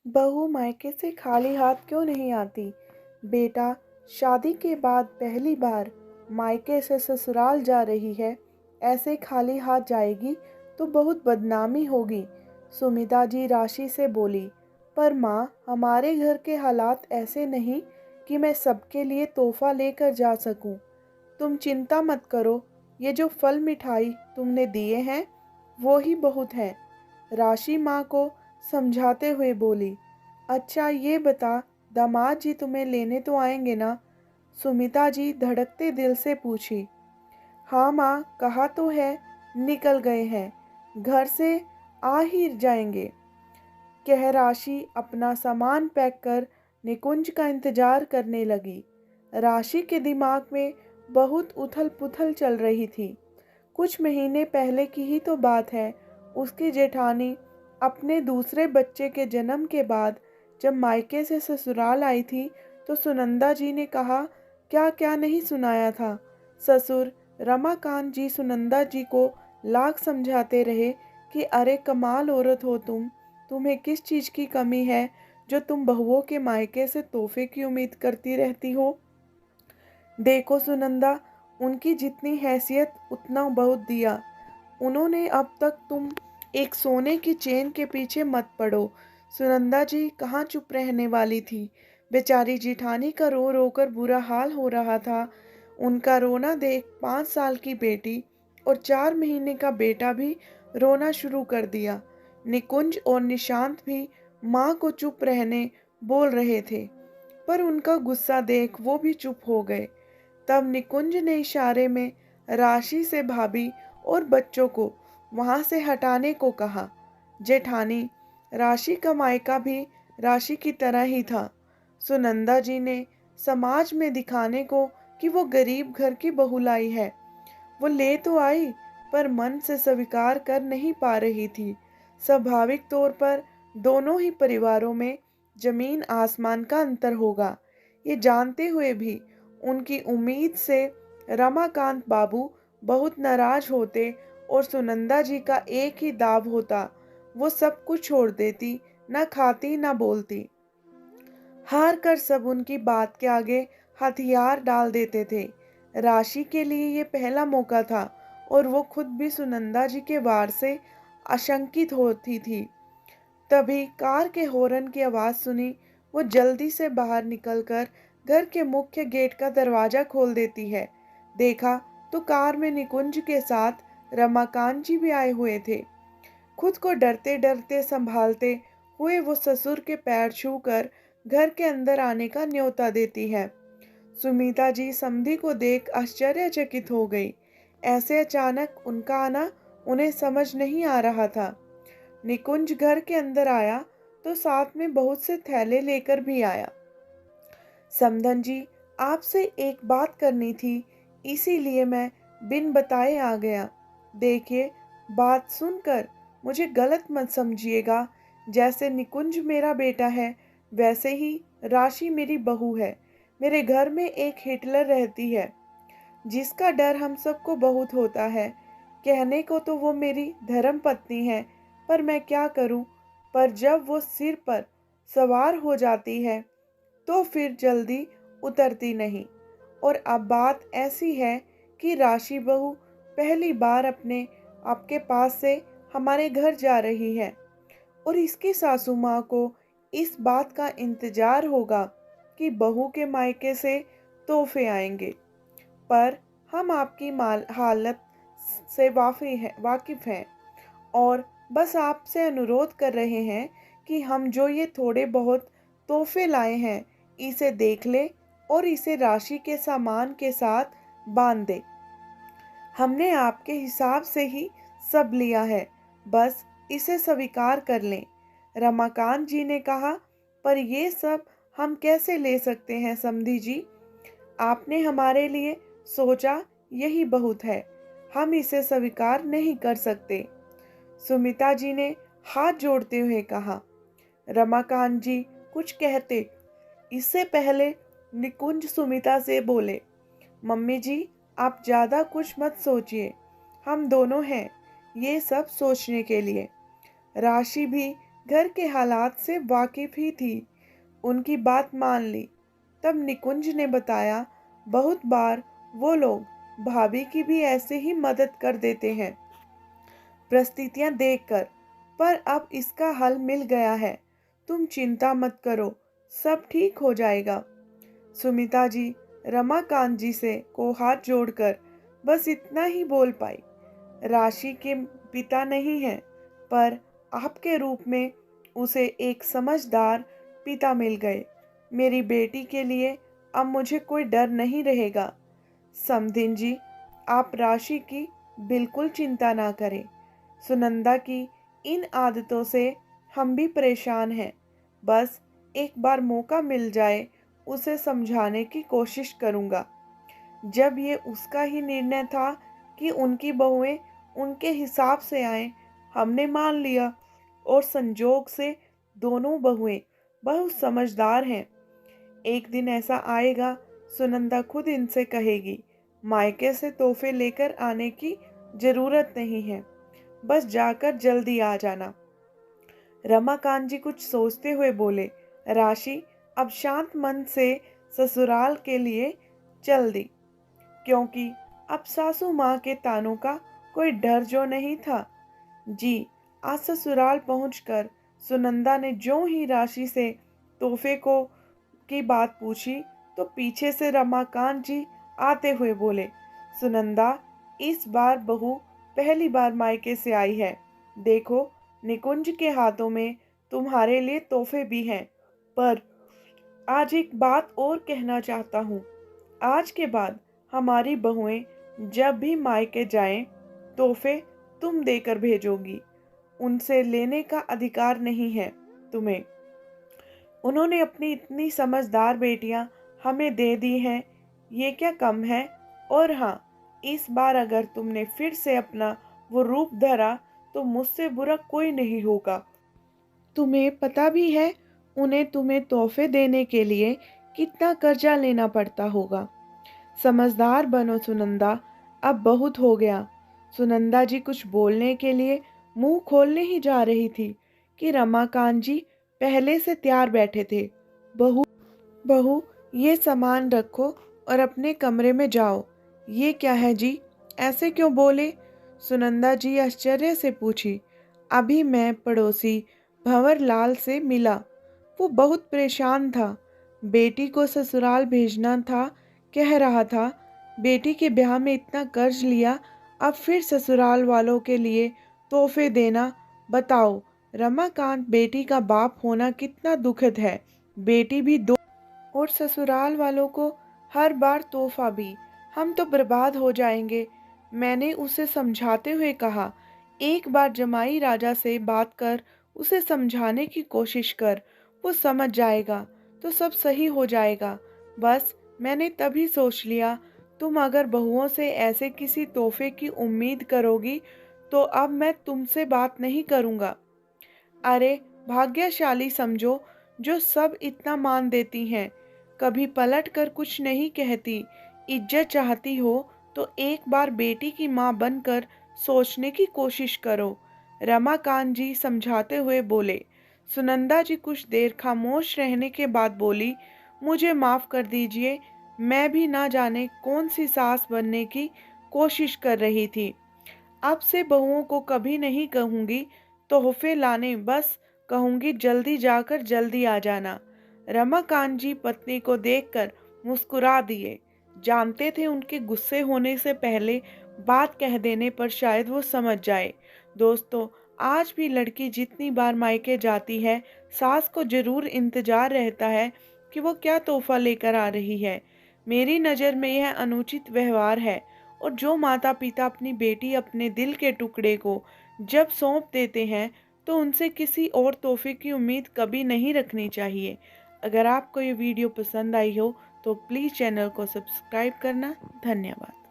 बहू मायके से खाली हाथ क्यों नहीं आती? बेटा, शादी के बाद पहली बार मायके से ससुराल जा रही है। ऐसे खाली हाथ जाएगी तो बहुत बदनामी होगी। सुमिता जी राशि से बोली। पर माँ, हमारे घर के हालात ऐसे नहीं कि मैं सबके लिए तोहफा लेकर जा सकूं। तुम चिंता मत करो, ये जो फल मिठाई तुमने दिए हैं वो ही बहुत है। राशि माँ को समझाते हुए बोली। अच्छा ये बता, दामाद जी तुम्हें लेने तो आएंगे ना? सुमिता जी धड़कते दिल से पूछी। हाँ माँ, कहा तो है, निकल गए हैं, घर से आ ही जाएंगे, कह राशि अपना सामान पैक कर निकुंज का इंतजार करने लगी। राशि के दिमाग में बहुत उथल पुथल चल रही थी। कुछ महीने पहले की ही तो बात है। उसकी जेठानी अपने दूसरे बच्चे के जन्म के बाद जब मायके से ससुराल आई थी तो सुनंदा जी ने कहा, क्या क्या नहीं सुनाया था। ससुर रमाकांत जी सुनंदा जी को लाख समझाते रहे कि अरे कमाल औरत हो तुम, तुम्हें किस चीज़ की कमी है जो तुम बहुओं के मायके से तोहफे की उम्मीद करती रहती हो। देखो सुनंदा, उनकी जितनी हैसियत उतना बहुत दिया उन्होंने अब तक, तुम एक सोने की चेन के पीछे मत पड़ो। सुनंदा जी कहाँ चुप रहने वाली थी। बेचारी जिठानी का रो रो कर बुरा हाल हो रहा था। उनका रोना देख 5 साल की बेटी और 4 महीने का बेटा भी रोना शुरू कर दिया। निकुंज और निशांत भी माँ को चुप रहने बोल रहे थे, पर उनका गुस्सा देख वो भी चुप हो गए। तब निकुंज ने इशारे में राशि से भाभी और बच्चों को वहां से हटाने को कहा। जेठानी, राशि का मायका भी राशि की तरह ही था। सुनंदा जी ने समाज में दिखाने को कि वो गरीब घर की बहू लाई है। वो ले तो आई, पर मन से स्वीकार कर नहीं पा रही थी। स्वाभाविक तौर पर दोनों ही परिवारों में जमीन आसमान का अंतर होगा। ये जानते हुए भी उनकी उम्मीद से रमाकांत बाबू बहुत नाराज होते और सुनंदा जी का एक ही दाव होता, वो सब कुछ छोड़ देती, न खाती न बोलती। हार कर सब उनकी बात के आगे हथियार डाल देते थे। राशि के लिए ये पहला मौका था और वो खुद भी सुनंदा जी के वार से आशंकित होती थी। तभी कार के हॉर्न की आवाज़ सुनी। वो जल्दी से बाहर निकलकर घर के मुख्य गेट का दरवाज़ा खोल देती है। देखा तो कार में निकुंज के साथ रमाकांत जी भी आए हुए थे। खुद को डरते डरते संभालते हुए वो ससुर के पैर छूकर घर के अंदर आने का न्योता देती है। सुमिता जी समधी को देख आश्चर्यचकित हो गई। ऐसे अचानक उनका आना उन्हें समझ नहीं आ रहा था। निकुंज घर के अंदर आया तो साथ में बहुत से थैले लेकर भी आया। समधन जी, आपसे एक बात करनी थी, इसीलिए मैं बिन बताए आ गया। देखिए, बात सुनकर मुझे गलत मत समझिएगा। जैसे निकुंज मेरा बेटा है, वैसे ही राशि मेरी बहू है। मेरे घर में एक हिटलर रहती है जिसका डर हम सबको बहुत होता है। कहने को तो वो मेरी धर्म पत्नी है, पर मैं क्या करूं। पर जब वो सिर पर सवार हो जाती है तो फिर जल्दी उतरती नहीं। और अब बात ऐसी है कि राशि बहू पहली बार अपने आपके पास से हमारे घर जा रही है और इसकी सासू माँ को इस बात का इंतजार होगा कि बहू के मायके से तोहफे आएंगे। पर हम आपकी हालत से वाकिफ हैं और बस आपसे अनुरोध कर रहे हैं कि हम जो ये थोड़े बहुत तोहफे लाए हैं इसे देख ले और इसे राशि के सामान के साथ बांध दे। हमने आपके हिसाब से ही सब लिया है, बस इसे स्वीकार कर लें। रमाकांत जी ने कहा, पर ये सब हम कैसे ले सकते हैं समधी जी? आपने हमारे लिए सोचा यही बहुत है, हम इसे स्वीकार नहीं कर सकते। सुमिता जी ने हाथ जोड़ते हुए कहा। रमाकांत जी कुछ कहते इससे पहले निकुंज सुमिता से बोले, मम्मी जी, आप ज़्यादा कुछ मत सोचिए, हम दोनों हैं ये सब सोचने के लिए। राशि भी घर के हालात से वाकिफ ही थी, उनकी बात मान ली। तब निकुंज ने बताया, बहुत बार वो लोग भाभी की भी ऐसे ही मदद कर देते हैं परिस्थितियां देखकर, पर अब इसका हल मिल गया है। तुम चिंता मत करो, सब ठीक हो जाएगा। सुमिता जी रमाकांत जी से को हाथ जोड़कर बस इतना ही बोल पाई। राशि के पिता नहीं हैं, पर आपके रूप में उसे एक समझदार पिता मिल गए। मेरी बेटी के लिए अब मुझे कोई डर नहीं रहेगा। समधिन जी, आप राशि की बिल्कुल चिंता ना करें। सुनंदा की इन आदतों से हम भी परेशान हैं। बस एक बार मौका मिल जाए, उसे समझाने की कोशिश करूँगा। जब ये उसका ही निर्णय था कि उनकी बहुएं उनके हिसाब से आए, हमने मान लिया। और संजोग से दोनों बहुएं बहुत समझदार हैं। एक दिन ऐसा आएगा, सुनंदा खुद इनसे कहेगी, मायके से तोहफे लेकर आने की जरूरत नहीं है, बस जाकर जल्दी आ जाना। रमाकांत जी कुछ सोचते हुए बोले, राशि अब शांत मन से ससुराल के लिए चल दी, क्योंकि अब सासू माँ के तानों का कोई डर जो नहीं था। जी, आज ससुराल पहुंचकर सुनंदा ने जो ही राशि से तोहफे को की बात पूछी, तो पीछे से रमाकांत जी आते हुए बोले, सुनंदा, इस बार बहू पहली बार मायके से आई है। देखो, निकुंज के हाथों में तुम्हारे लिए तोहफे भी हैं। पर आज एक बात और कहना चाहता हूँ। आज के बाद हमारी बहुएं जब भी मायके जाएं, तोहफे तुम देकर भेजोगी। उनसे लेने का अधिकार नहीं है तुम्हें। उन्होंने अपनी इतनी समझदार बेटियां हमें दे दी हैं, ये क्या कम है? और हाँ, इस बार अगर तुमने फिर से अपना वो रूप धरा, तो मुझसे बुरा कोई नहीं होगा। तुम्हें पता भी है उन्हें तुम्हें तोहफे देने के लिए कितना कर्जा लेना पड़ता होगा। समझदार बनो सुनंदा, अब बहुत हो गया। सुनंदा जी कुछ बोलने के लिए मुंह खोलने ही जा रही थी कि रमाकांत जी पहले से तैयार बैठे थे। बहू बहू, ये सामान रखो और अपने कमरे में जाओ। ये क्या है जी, ऐसे क्यों बोले? सुनंदा जी आश्चर्य से पूछी। अभी मैं पड़ोसी भंवरलाल से मिला, वो बहुत परेशान था। बेटी को ससुराल भेजना था, कह रहा था बेटी के ब्याह में इतना कर्ज लिया, अब फिर ससुराल वालों के लिए तोहफे देना। बताओ, रमाकांत बेटी का बाप होना कितना दुखद है। बेटी भी दो और ससुराल वालों को हर बार तोहफा भी, हम तो बर्बाद हो जाएंगे। मैंने उसे समझाते हुए कहा, एक बार जमाई राजा से बात कर उसे समझाने की कोशिश कर, वो समझ जाएगा तो सब सही हो जाएगा। बस मैंने तभी सोच लिया, तुम अगर बहुओं से ऐसे किसी तोहफे की उम्मीद करोगी तो अब मैं तुमसे बात नहीं करूँगा। अरे भाग्यशाली समझो जो सब इतना मान देती हैं, कभी पलट कर कुछ नहीं कहती। इज्जत चाहती हो तो एक बार बेटी की माँ बनकर सोचने की कोशिश करो। रमाकांत जी समझाते हुए बोले। सुनंदा जी कुछ देर खामोश रहने के बाद बोली, मुझे माफ़ कर दीजिए, मैं भी ना जाने कौन सी सास बनने की कोशिश कर रही थी। अब से बहुओं को कभी नहीं कहूँगी तोहफे लाने, बस कहूँगी जल्दी जाकर जल्दी आ जाना। रमाकांत जी पत्नी को देखकर मुस्कुरा दिए। जानते थे उनके गुस्से होने से पहले बात कह देने पर शायद वो समझ जाए। दोस्तों, आज भी लड़की जितनी बार मायके जाती है, सास को जरूर इंतजार रहता है कि वो क्या तोहफा लेकर आ रही है। मेरी नज़र में यह अनुचित व्यवहार है। और जो माता पिता अपनी बेटी अपने दिल के टुकड़े को जब सौंप देते हैं, तो उनसे किसी और तोहफे की उम्मीद कभी नहीं रखनी चाहिए। अगर आपको ये वीडियो पसंद आई हो तो प्लीज़ चैनल को सब्सक्राइब करना। धन्यवाद।